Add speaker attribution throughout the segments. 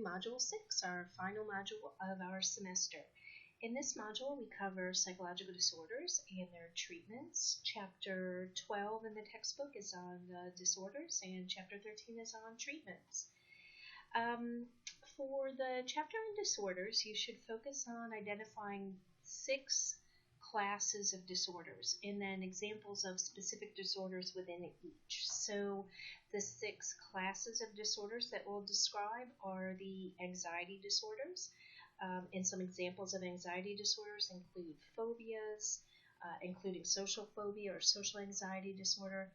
Speaker 1: Module 6, our final module of our semester. In this module, we cover psychological disorders and their treatments. Chapter 12 in the textbook is on disorders, and Chapter 13 is on treatments. For the chapter on disorders, you should focus on identifying 6 classes of disorders and then examples of specific disorders within each. So the 6 classes of disorders that we'll describe are the anxiety disorders, and some examples of anxiety disorders include phobias, including social phobia or social anxiety disorder,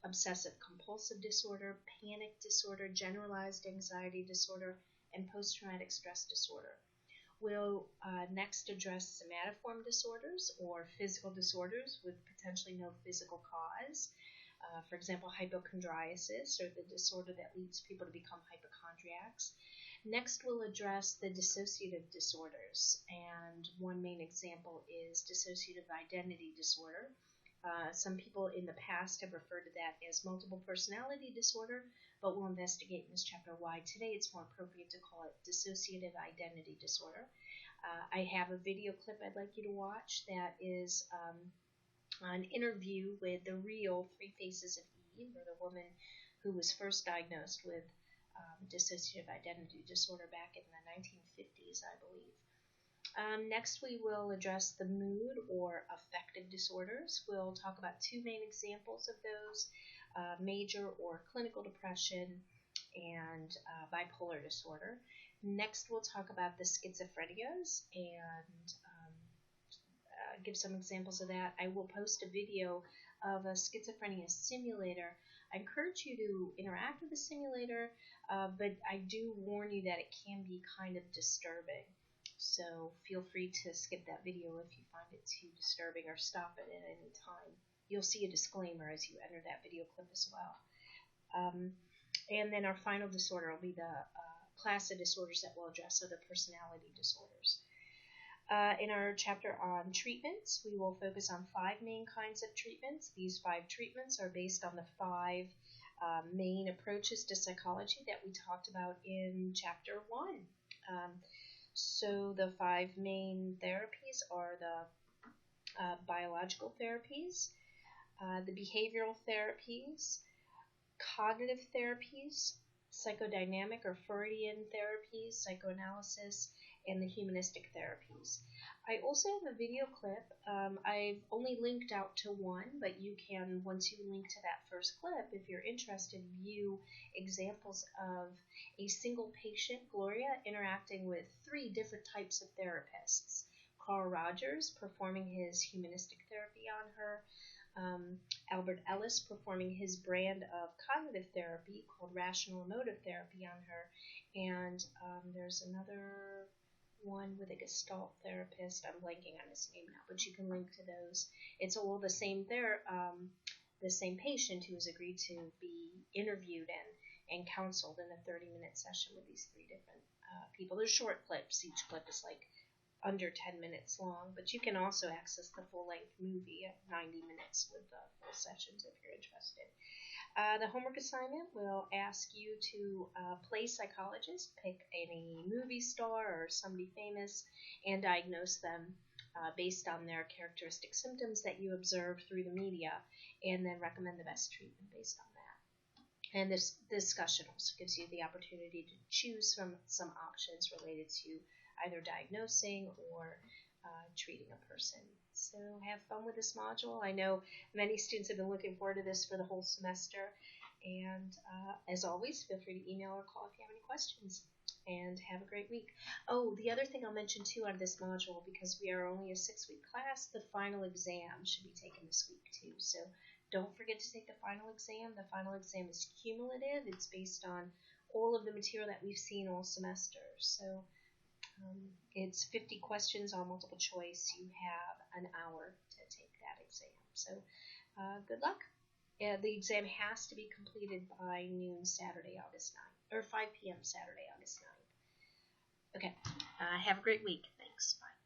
Speaker 1: obsessive compulsive disorder, panic disorder, generalized anxiety disorder, and post-traumatic stress disorder. We'll next address somatoform disorders or physical disorders with potentially no physical cause. For example, hypochondriasis, or the disorder that leads people to become hypochondriacs. Next, we'll address the dissociative disorders, and one main example is dissociative identity disorder. Some people in the past have referred to that as multiple personality disorder, but we'll investigate in this chapter why today it's more appropriate to call it dissociative identity disorder. I have a video clip I'd like you to watch that is an interview with the real 3 Faces of Eve, or the woman who was first diagnosed with dissociative identity disorder back in the 1950s, I believe. Next, we will address the mood or affective disorders. We'll talk about 2 main examples of those, major or clinical depression and bipolar disorder. Next, we'll talk about the schizophrenias and give some examples of that. I will post a video of a schizophrenia simulator. I encourage you to interact with the simulator, but I do warn you that it can be kind of disturbing. So feel free to skip that video if you find it too disturbing, or stop it at any time. You'll see a disclaimer as you enter that video clip as well. And then our final disorder will be the class of disorders that we'll address, so the personality disorders. In our chapter on treatments, we will focus on 5 main kinds of treatments. These 5 treatments are based on the 5 main approaches to psychology that we talked about in chapter 1. So the 5 main therapies are the biological therapies, the behavioral therapies, cognitive therapies, psychodynamic or Freudian therapies, psychoanalysis, and the humanistic therapies. I also have a video clip. I've only linked out to 1, but you can, once you link to that first clip, if you're interested, view examples of a single patient, Gloria, interacting with 3 different types of therapists. Carl Rogers performing his humanistic therapy on her, Albert Ellis performing his brand of cognitive therapy called rational emotive therapy on her, and there's another one with a Gestalt therapist. I'm blanking on his name now, but you can link to those. It's all the same patient who has agreed to be interviewed and counseled in a 30-minute session with these 3 different people. They're short clips. Each clip is like under 10 minutes long, but you can also access the full-length movie at 90 minutes with the full sessions if you're interested. The homework assignment will ask you to play psychologist, pick any movie star or somebody famous, and diagnose them based on their characteristic symptoms that you observe through the media, and then recommend the best treatment based on that. And this discussion also gives you the opportunity to choose from some options related to either diagnosing or treating a person. So have fun with this module. I know many students have been looking forward to this for the whole semester. And as always, feel free to email or call if you have any questions. And have a great week. Oh, the other thing I'll mention too on this module, because we are only a 6-week class, the final exam should be taken this week too. So don't forget to take the final exam. The final exam is cumulative. It's based on all of the material that we've seen all semester. So it's 50 questions on multiple choice. You have an hour to take that exam. So good luck. The exam has to be completed by noon Saturday, August 9th, or 5 p.m. Saturday, August 9th. Okay. Have a great week. Thanks. Bye.